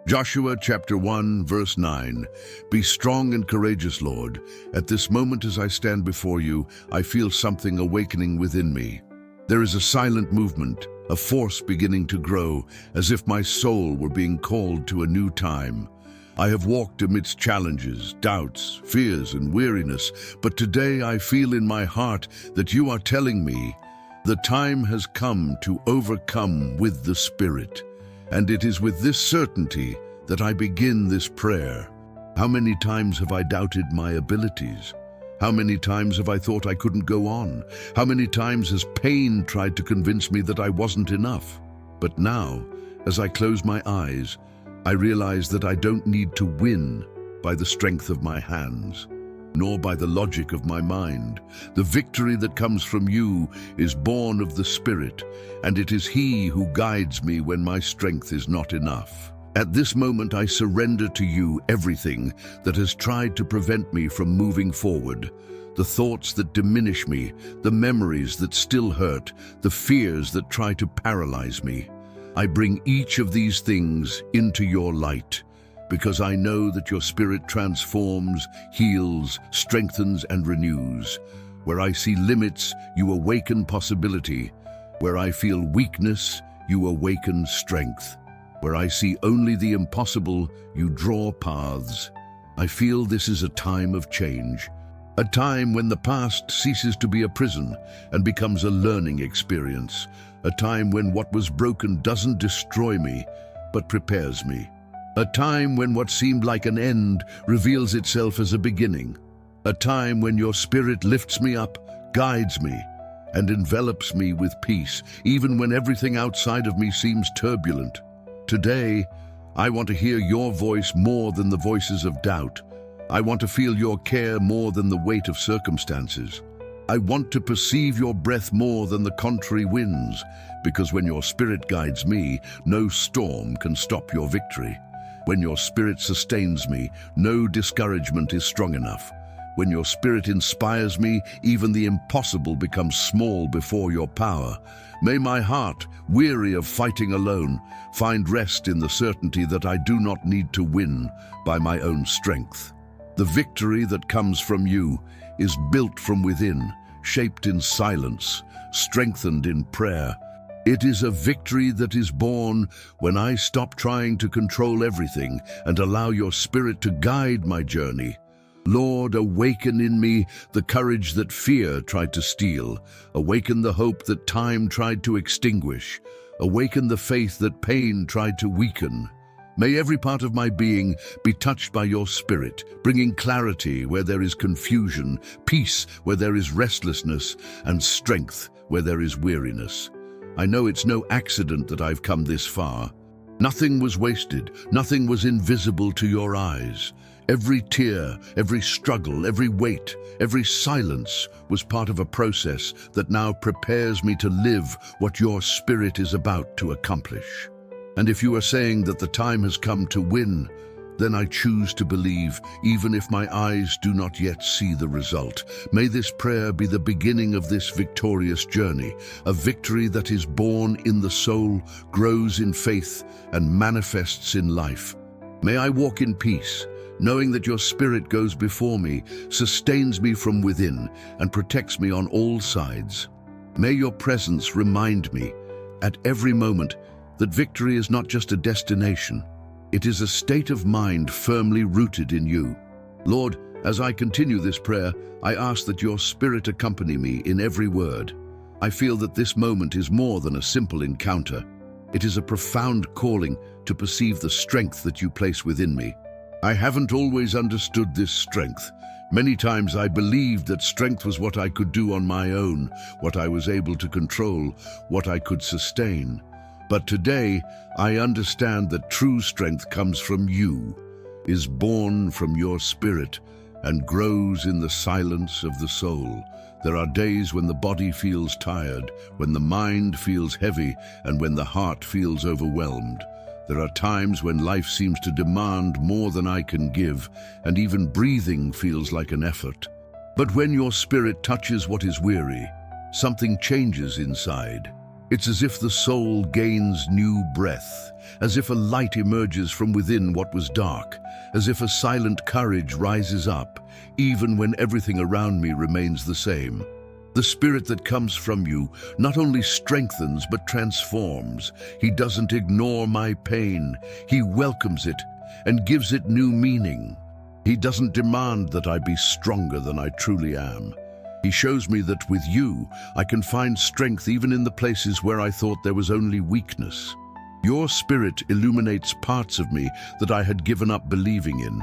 Joshua chapter 1, verse 9. Be strong and courageous, Lord. At this moment as I stand before you, I feel something awakening within me. There is a silent movement, a force beginning to grow, as if my soul were being called to a new time. I have walked amidst challenges, doubts, fears, and weariness, but today I feel in my heart that you are telling me, the time has come to overcome with the Spirit. And it is with this certainty that I begin this prayer. How many times have I doubted my abilities? How many times have I thought I couldn't go on? How many times has pain tried to convince me that I wasn't enough? But now, as I close my eyes, I realize that I don't need to win by the strength of my hands, nor by the logic of my mind. The victory that comes from you is born of the Spirit, and it is He who guides me when my strength is not enough. At this moment, I surrender to you everything that has tried to prevent me from moving forward. The thoughts that diminish me, the memories that still hurt, the fears that try to paralyze me. I bring each of these things into your light, because I know that your Spirit transforms, heals, strengthens, and renews. Where I see limits, you awaken possibility. Where I feel weakness, you awaken strength. Where I see only the impossible, you draw paths. I feel this is a time of change, a time when the past ceases to be a prison and becomes a learning experience, a time when what was broken doesn't destroy me, but prepares me. A time when what seemed like an end reveals itself as a beginning. A time when your Spirit lifts me up, guides me, and envelops me with peace, even when everything outside of me seems turbulent. Today, I want to hear your voice more than the voices of doubt. I want to feel your care more than the weight of circumstances. I want to perceive your breath more than the contrary winds, because when your Spirit guides me, no storm can stop your victory. When your Spirit sustains me, no discouragement is strong enough. When your Spirit inspires me, even the impossible becomes small before your power. May my heart, weary of fighting alone, find rest in the certainty that I do not need to win by my own strength. The victory that comes from you is built from within, shaped in silence, strengthened in prayer. It is a victory that is born when I stop trying to control everything and allow your Spirit to guide my journey. Lord, awaken in me the courage that fear tried to steal. Awaken the hope that time tried to extinguish. Awaken the faith that pain tried to weaken. May every part of my being be touched by your Spirit, bringing clarity where there is confusion, peace where there is restlessness, and strength where there is weariness. I know it's no accident that I've come this far. Nothing was wasted, nothing was invisible to your eyes. Every tear, every struggle, every weight, every silence was part of a process that now prepares me to live what your Spirit is about to accomplish. And if you are saying that the time has come to win, then I choose to believe, even if my eyes do not yet see the result. May this prayer be the beginning of this victorious journey, a victory that is born in the soul, grows in faith, and manifests in life. May I walk in peace, knowing that your Spirit goes before me, sustains me from within, and protects me on all sides. May your presence remind me, at every moment, that victory is not just a destination. It is a state of mind firmly rooted in you. Lord, as I continue this prayer, I ask that your Spirit accompany me in every word. I feel that this moment is more than a simple encounter. It is a profound calling to perceive the strength that you place within me. I haven't always understood this strength. Many times I believed that strength was what I could do on my own, what I was able to control, what I could sustain. But today, I understand that true strength comes from you, is born from your Spirit, and grows in the silence of the soul. There are days when the body feels tired, when the mind feels heavy, and when the heart feels overwhelmed. There are times when life seems to demand more than I can give, and even breathing feels like an effort. But when your Spirit touches what is weary, something changes inside. It's as if the soul gains new breath, as if a light emerges from within what was dark, as if a silent courage rises up, even when everything around me remains the same. The Spirit that comes from you not only strengthens but transforms. He doesn't ignore my pain. He welcomes it and gives it new meaning. He doesn't demand that I be stronger than I truly am. He shows me that with you, I can find strength even in the places where I thought there was only weakness. Your Spirit illuminates parts of me that I had given up believing in.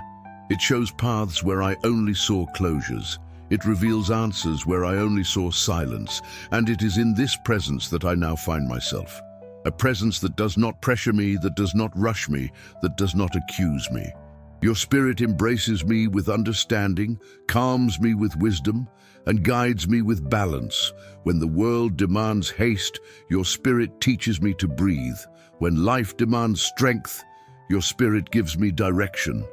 It shows paths where I only saw closures. It reveals answers where I only saw silence, and it is in this presence that I now find myself. A presence that does not pressure me, that does not rush me, that does not accuse me. Your Spirit embraces me with understanding, calms me with wisdom, and guides me with balance. When the world demands haste, your Spirit teaches me to breathe. When life demands strength, your Spirit gives me direction.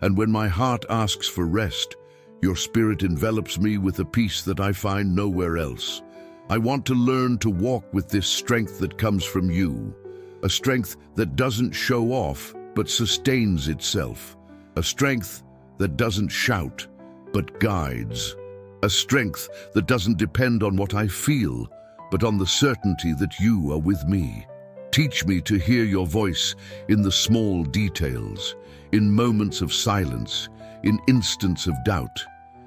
And when my heart asks for rest, your Spirit envelops me with a peace that I find nowhere else. I want to learn to walk with this strength that comes from you, a strength that doesn't show off but sustains itself, a strength that doesn't shout but guides, a strength that doesn't depend on what I feel but on the certainty that you are with me. Teach me to hear your voice in the small details, in moments of silence, in instants of doubt,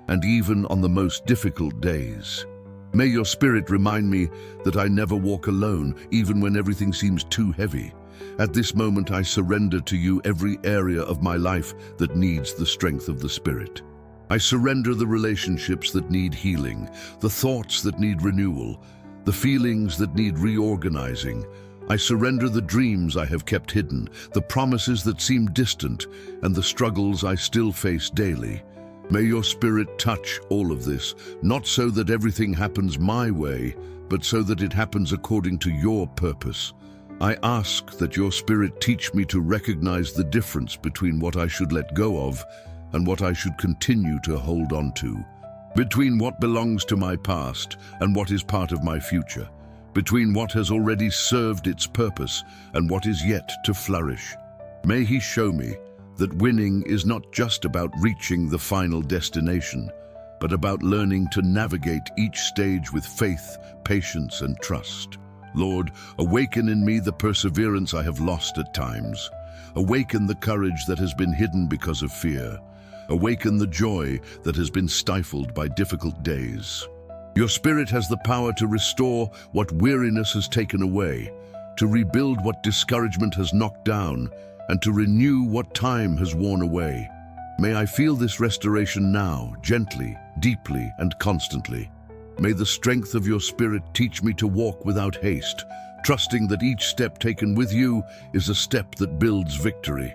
and even on the most difficult days. May your Spirit remind me that I never walk alone, even when everything seems too heavy. At this moment, I surrender to you every area of my life that needs the strength of the Spirit. I surrender the relationships that need healing, the thoughts that need renewal, the feelings that need reorganizing. I surrender the dreams I have kept hidden, the promises that seem distant, and the struggles I still face daily. May your Spirit touch all of this, not so that everything happens my way, but so that it happens according to your purpose. I ask that your Spirit teach me to recognize the difference between what I should let go of and what I should continue to hold on to, between what belongs to my past and what is part of my future, between what has already served its purpose and what is yet to flourish. May he show me that winning is not just about reaching the final destination, but about learning to navigate each stage with faith, patience, and trust. Lord, awaken in me the perseverance I have lost at times. Awaken the courage that has been hidden because of fear. Awaken the joy that has been stifled by difficult days. Your Spirit has the power to restore what weariness has taken away, to rebuild what discouragement has knocked down, and to renew what time has worn away. May I feel this restoration now, gently, deeply, and constantly. May the strength of your Spirit teach me to walk without haste, trusting that each step taken with you is a step that builds victory.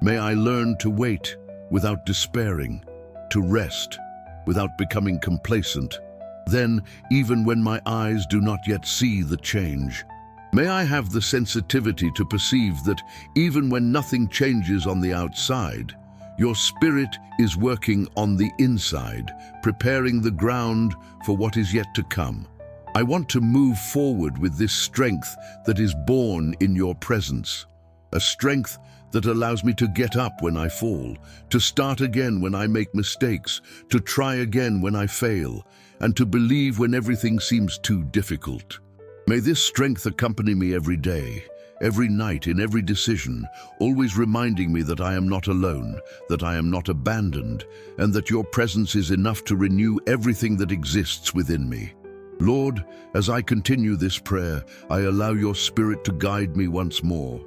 May I learn to wait without despairing, to rest without becoming complacent. Then, even when my eyes do not yet see the change, may I have the sensitivity to perceive that even when nothing changes on the outside, your Spirit is working on the inside, preparing the ground for what is yet to come. I want to move forward with this strength that is born in your presence, a strength that allows me to get up when I fall, to start again when I make mistakes, to try again when I fail, and to believe when everything seems too difficult. May this strength accompany me every day, every night, in every decision, always reminding me that I am not alone, that I am not abandoned, and that your presence is enough to renew everything that exists within me. Lord, as I continue this prayer, I allow your Spirit to guide me once more.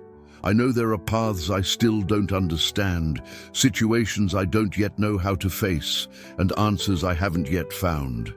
I know there are paths I still don't understand, situations I don't yet know how to face, and answers I haven't yet found.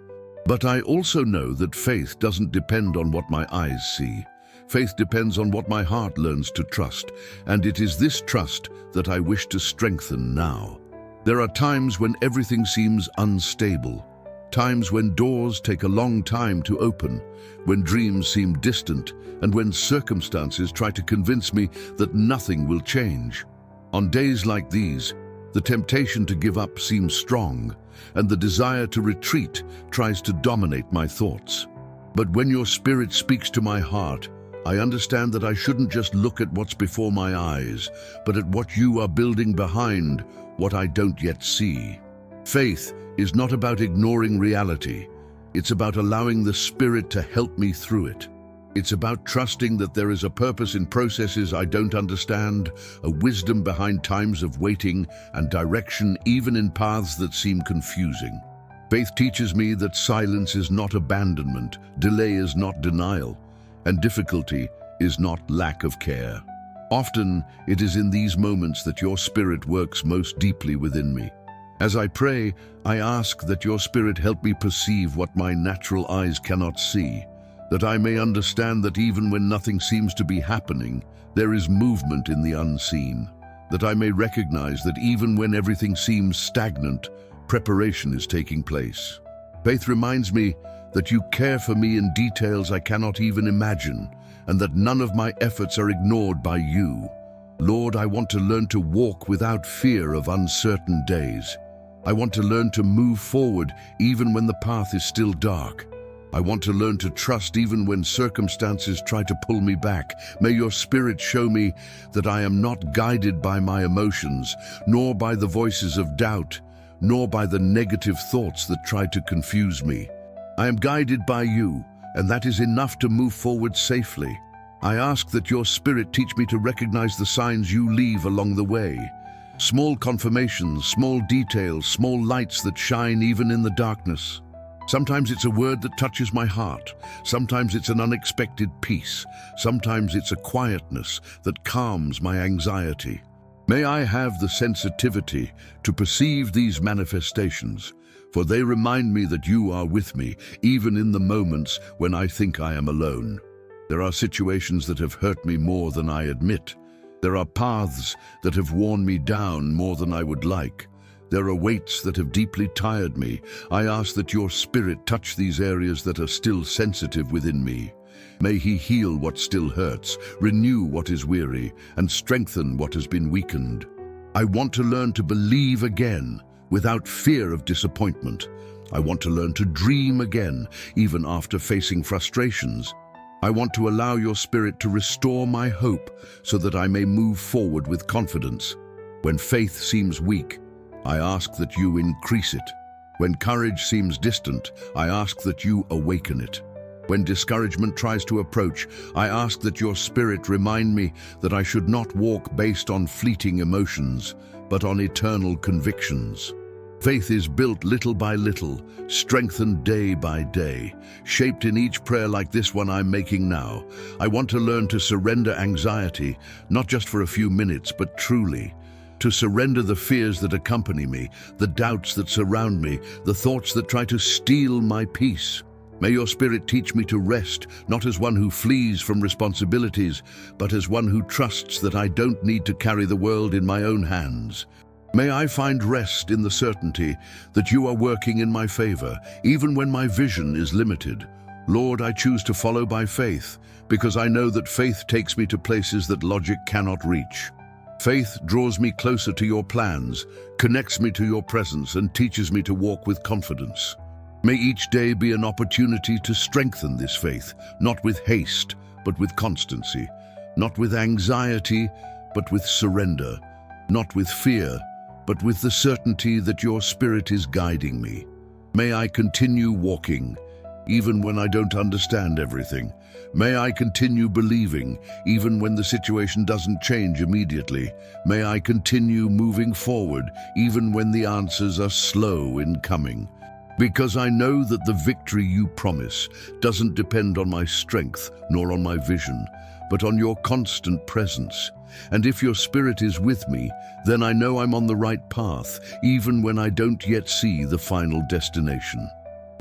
But I also know that faith doesn't depend on what my eyes see. Faith depends on what my heart learns to trust, and it is this trust that I wish to strengthen now. There are times when everything seems unstable, times when doors take a long time to open, when dreams seem distant, and when circumstances try to convince me that nothing will change. On days like these, the temptation to give up seems strong, and the desire to retreat tries to dominate my thoughts. But when your Spirit speaks to my heart, I understand that I shouldn't just look at what's before my eyes, but at what you are building behind what I don't yet see. Faith is not about ignoring reality. It's about allowing the Spirit to help me through it. It's about trusting that there is a purpose in processes I don't understand, a wisdom behind times of waiting, and direction even in paths that seem confusing. Faith teaches me that silence is not abandonment, delay is not denial, and difficulty is not lack of care. Often, it is in these moments that your Spirit works most deeply within me. As I pray, I ask that your Spirit help me perceive what my natural eyes cannot see, that I may understand that even when nothing seems to be happening, there is movement in the unseen, that I may recognize that even when everything seems stagnant, preparation is taking place. Faith reminds me that you care for me in details I cannot even imagine, and that none of my efforts are ignored by you. Lord, I want to learn to walk without fear of uncertain days. I want to learn to move forward even when the path is still dark. I want to learn to trust even when circumstances try to pull me back. May your Spirit show me that I am not guided by my emotions, nor by the voices of doubt, nor by the negative thoughts that try to confuse me. I am guided by you, and that is enough to move forward safely. I ask that your Spirit teach me to recognize the signs you leave along the way. Small confirmations, small details, small lights that shine even in the darkness. Sometimes it's a word that touches my heart. Sometimes it's an unexpected peace. Sometimes it's a quietness that calms my anxiety. May I have the sensitivity to perceive these manifestations, for they remind me that you are with me, even in the moments when I think I am alone. There are situations that have hurt me more than I admit. There are paths that have worn me down more than I would like. There are weights that have deeply tired me. I ask that your Spirit touch these areas that are still sensitive within me. May he heal what still hurts, renew what is weary, and strengthen what has been weakened. I want to learn to believe again, without fear of disappointment. I want to learn to dream again, even after facing frustrations. I want to allow your Spirit to restore my hope so that I may move forward with confidence. When faith seems weak, I ask that you increase it. When courage seems distant, I ask that you awaken it. When discouragement tries to approach, I ask that your Spirit remind me that I should not walk based on fleeting emotions, but on eternal convictions. Faith is built little by little, strengthened day by day, shaped in each prayer like this one I'm making now. I want to learn to surrender anxiety, not just for a few minutes, but truly. To surrender the fears that accompany me, the doubts that surround me, the thoughts that try to steal my peace. May your Spirit teach me to rest, not as one who flees from responsibilities, but as one who trusts that I don't need to carry the world in my own hands. May I find rest in the certainty that you are working in my favor, even when my vision is limited. Lord, I choose to follow by faith, because I know that faith takes me to places that logic cannot reach. Faith draws me closer to your plans, connects me to your presence, and teaches me to walk with confidence. May each day be an opportunity to strengthen this faith, not with haste, but with constancy, not with anxiety, but with surrender, not with fear, but with the certainty that your Spirit is guiding me. May I continue walking, even when I don't understand everything. May I continue believing, even when the situation doesn't change immediately. May I continue moving forward, even when the answers are slow in coming. Because I know that the victory you promise doesn't depend on my strength nor on my vision, but on your constant presence. And if your Spirit is with me, then I know I'm on the right path, even when I don't yet see the final destination.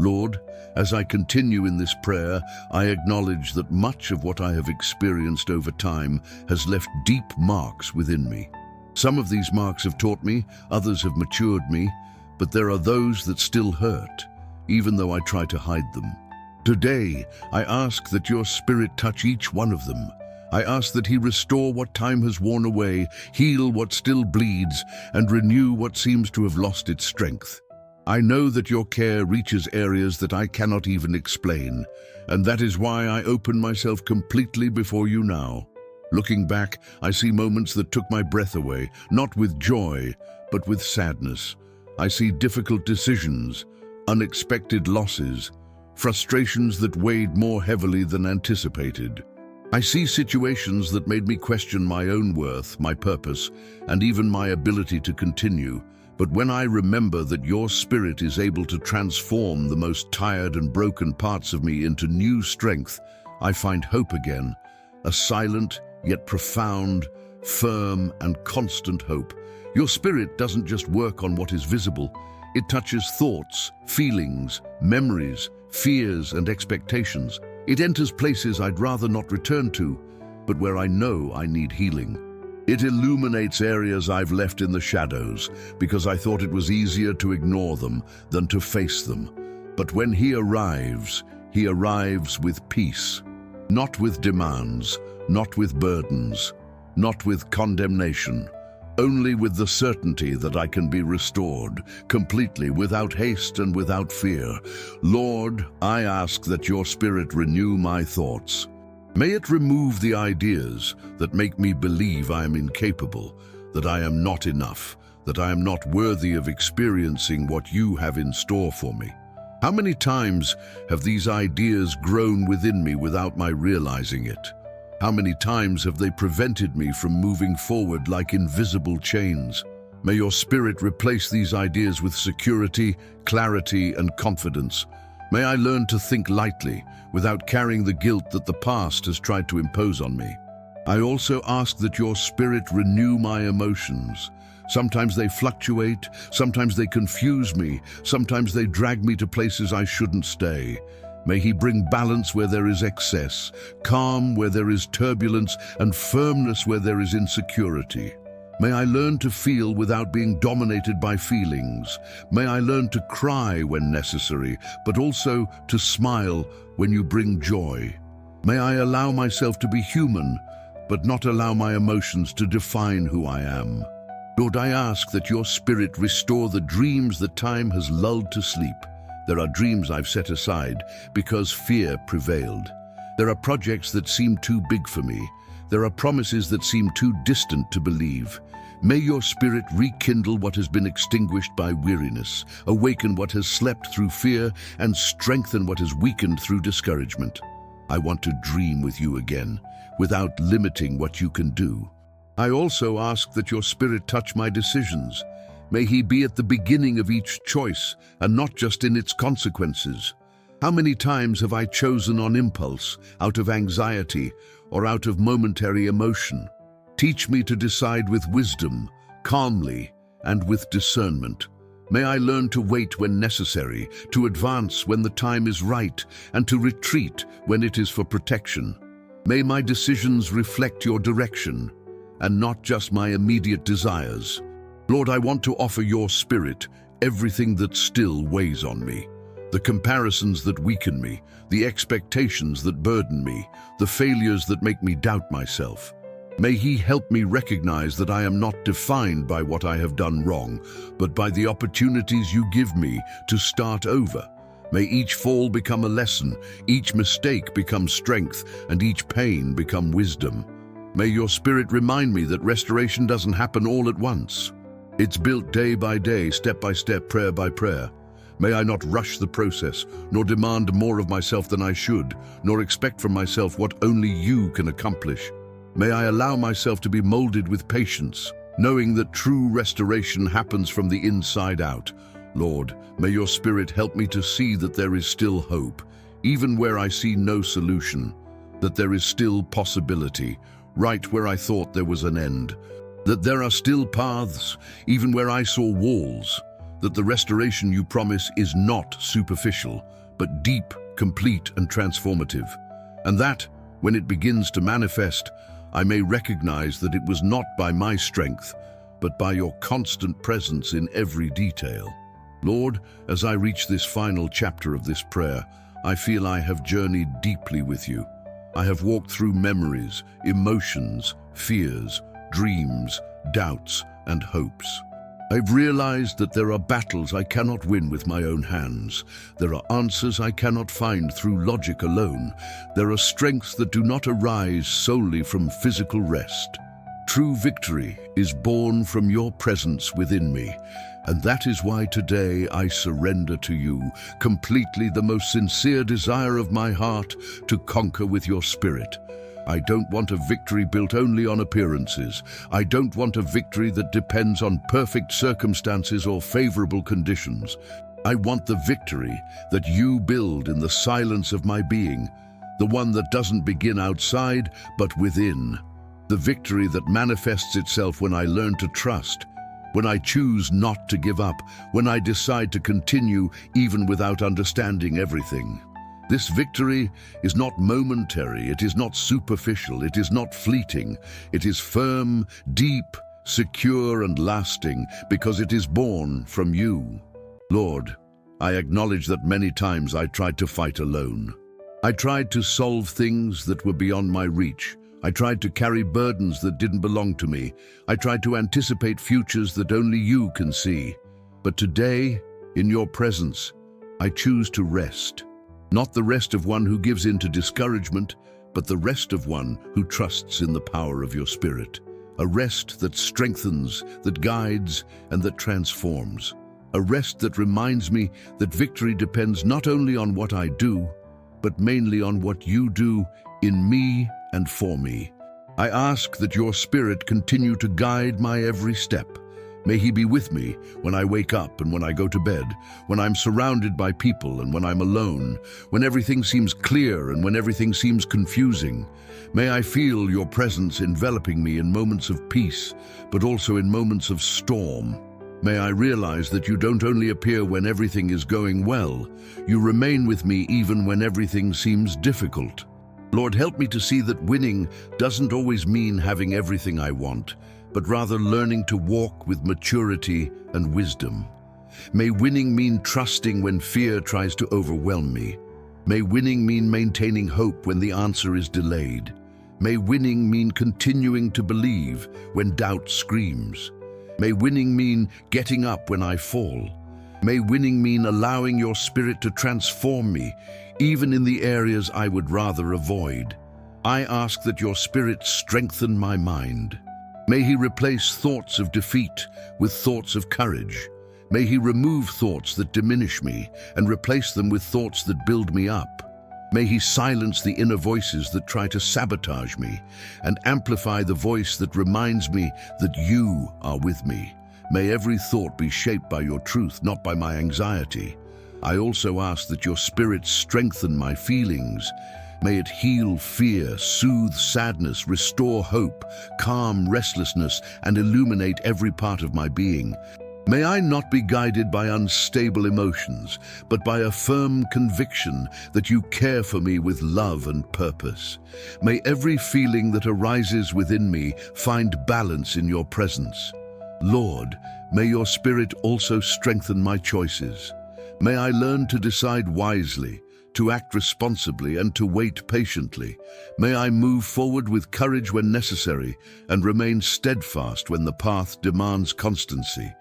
Lord, as I continue in this prayer, I acknowledge that much of what I have experienced over time has left deep marks within me. Some of these marks have taught me, others have matured me, but there are those that still hurt, even though I try to hide them. Today, I ask that your Spirit touch each one of them. I ask that he restore what time has worn away, heal what still bleeds, and renew what seems to have lost its strength. I know that your care reaches areas that I cannot even explain, and that is why I open myself completely before you now. Looking back, I see moments that took my breath away, not with joy, but with sadness. I see difficult decisions, unexpected losses, frustrations that weighed more heavily than anticipated. I see situations that made me question my own worth, my purpose, and even my ability to continue. But when I remember that your Spirit is able to transform the most tired and broken parts of me into new strength, I find hope again, a silent yet profound, firm and constant hope. Your Spirit doesn't just work on what is visible. It touches thoughts, feelings, memories, fears and expectations. It enters places I'd rather not return to, but where I know I need healing. It illuminates areas I've left in the shadows because I thought it was easier to ignore them than to face them. But when he arrives with peace, not with demands, not with burdens, not with condemnation, only with the certainty that I can be restored, completely, without haste and without fear. Lord, I ask that your Spirit renew my thoughts. May it remove the ideas that make me believe I am incapable, that I am not enough, that I am not worthy of experiencing what you have in store for me. How many times have these ideas grown within me without my realizing it? How many times have they prevented me from moving forward like invisible chains? May your Spirit replace these ideas with security, clarity, and confidence. May I learn to think lightly, without carrying the guilt that the past has tried to impose on me. I also ask that your Spirit renew my emotions. Sometimes they fluctuate, sometimes they confuse me, sometimes they drag me to places I shouldn't stay. May he bring balance where there is excess, calm where there is turbulence, and firmness where there is insecurity. May I learn to feel without being dominated by feelings. May I learn to cry when necessary, but also to smile when you bring joy. May I allow myself to be human, but not allow my emotions to define who I am. Lord, I ask that your Spirit restore the dreams that time has lulled to sleep. There are dreams I've set aside because fear prevailed. There are projects that seem too big for me. There are promises that seem too distant to believe. May your Spirit rekindle what has been extinguished by weariness, awaken what has slept through fear, and strengthen what has weakened through discouragement. I want to dream with you again, without limiting what you can do. I also ask that your Spirit touch my decisions. May he be at the beginning of each choice and not just in its consequences. How many times have I chosen on impulse, out of anxiety, or out of momentary emotion? Teach me to decide with wisdom, calmly, and with discernment. May I learn to wait when necessary, to advance when the time is right, and to retreat when it is for protection. May my decisions reflect your direction, and not just my immediate desires. Lord, I want to offer your Spirit everything that still weighs on me. The comparisons that weaken me, the expectations that burden me, the failures that make me doubt myself. May he help me recognize that I am not defined by what I have done wrong, but by the opportunities you give me to start over. May each fall become a lesson, each mistake become strength, and each pain become wisdom. May your Spirit remind me that restoration doesn't happen all at once. It's built day by day, step by step, prayer by prayer. May I not rush the process, nor demand more of myself than I should, nor expect from myself what only you can accomplish. May I allow myself to be molded with patience, knowing that true restoration happens from the inside out. Lord, may your Spirit help me to see that there is still hope, even where I see no solution, that there is still possibility, right where I thought there was an end, that there are still paths, even where I saw walls, that the restoration you promise is not superficial, but deep, complete, and transformative, and that, when it begins to manifest, I may recognize that it was not by my strength, but by your constant presence in every detail. Lord, as I reach this final chapter of this prayer, I feel I have journeyed deeply with you. I have walked through memories, emotions, fears, dreams, doubts, and hopes. I've realized that there are battles I cannot win with my own hands. There are answers I cannot find through logic alone. There are strengths that do not arise solely from physical rest. True victory is born from your presence within me, and that is why today I surrender to you, completely the most sincere desire of my heart to conquer with your spirit. I don't want a victory built only on appearances. I don't want a victory that depends on perfect circumstances or favorable conditions. I want the victory that you build in the silence of my being, the one that doesn't begin outside but within. The victory that manifests itself when I learn to trust, when I choose not to give up, when I decide to continue even without understanding everything. This victory is not momentary, it is not superficial, it is not fleeting. It is firm, deep, secure, and lasting because it is born from you. Lord, I acknowledge that many times I tried to fight alone. I tried to solve things that were beyond my reach. I tried to carry burdens that didn't belong to me. I tried to anticipate futures that only you can see. But today, in your presence, I choose to rest. Not the rest of one who gives in to discouragement, but the rest of one who trusts in the power of your Spirit. A rest that strengthens, that guides, and that transforms. A rest that reminds me that victory depends not only on what I do, but mainly on what you do in me and for me. I ask that your Spirit continue to guide my every step. May he be with me when I wake up and when I go to bed, when I'm surrounded by people and when I'm alone, when everything seems clear and when everything seems confusing. May I feel your presence enveloping me in moments of peace, but also in moments of storm. May I realize that you don't only appear when everything is going well, you remain with me even when everything seems difficult. Lord, help me to see that winning doesn't always mean having everything I want, but rather learning to walk with maturity and wisdom. May winning mean trusting when fear tries to overwhelm me. May winning mean maintaining hope when the answer is delayed. May winning mean continuing to believe when doubt screams. May winning mean getting up when I fall. May winning mean allowing your Spirit to transform me, even in the areas I would rather avoid. I ask that your Spirit strengthen my mind. May he replace thoughts of defeat with thoughts of courage. May he remove thoughts that diminish me and replace them with thoughts that build me up. May he silence the inner voices that try to sabotage me and amplify the voice that reminds me that you are with me. May every thought be shaped by your truth, not by my anxiety. I also ask that your Spirit strengthen my feelings. May it heal fear, soothe sadness, restore hope, calm restlessness, and illuminate every part of my being. May I not be guided by unstable emotions, but by a firm conviction that you care for me with love and purpose. May every feeling that arises within me find balance in your presence. Lord, may your Spirit also strengthen my choices. May I learn to decide wisely, to act responsibly, and to wait patiently. May I move forward with courage when necessary and remain steadfast when the path demands constancy.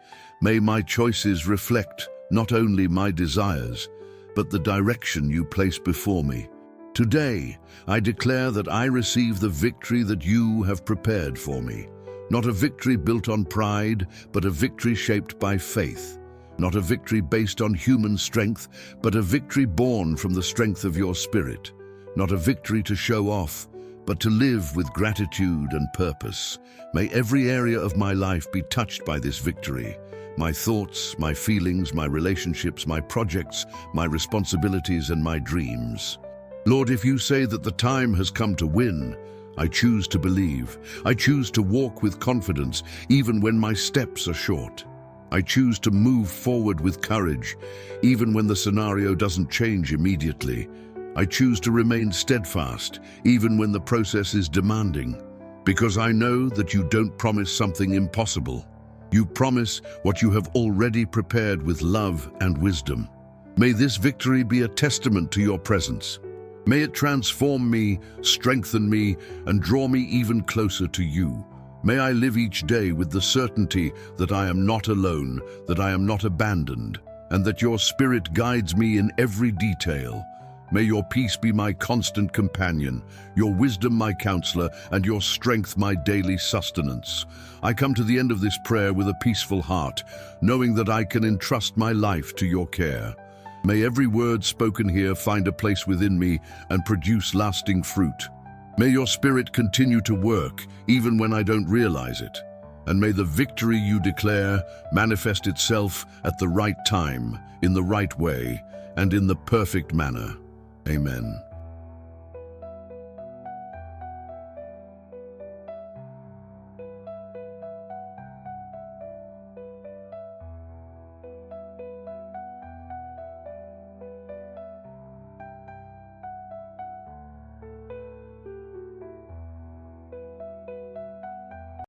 May my choices reflect not only my desires, but the direction you place before me. Today, I declare that I receive the victory that you have prepared for me. Not a victory built on pride, but a victory shaped by faith. Not a victory based on human strength, but a victory born from the strength of your Spirit. Not a victory to show off, but to live with gratitude and purpose. May every area of my life be touched by this victory. My thoughts, my feelings, my relationships, my projects, my responsibilities, and my dreams. Lord, if you say that the time has come to win, I choose to believe. I choose to walk with confidence, even when my steps are short. I choose to move forward with courage, even when the scenario doesn't change immediately. I choose to remain steadfast, even when the process is demanding, because I know that you don't promise something impossible. You promise what you have already prepared with love and wisdom. May this victory be a testament to your presence. May it transform me, strengthen me, and draw me even closer to you. May I live each day with the certainty that I am not alone, that I am not abandoned, and that your Spirit guides me in every detail. May your peace be my constant companion, your wisdom my counselor, and your strength my daily sustenance. I come to the end of this prayer with a peaceful heart, knowing that I can entrust my life to your care. May every word spoken here find a place within me and produce lasting fruit. May your Spirit continue to work, even when I don't realize it. And may the victory you declare manifest itself at the right time, in the right way, and in the perfect manner. Amen.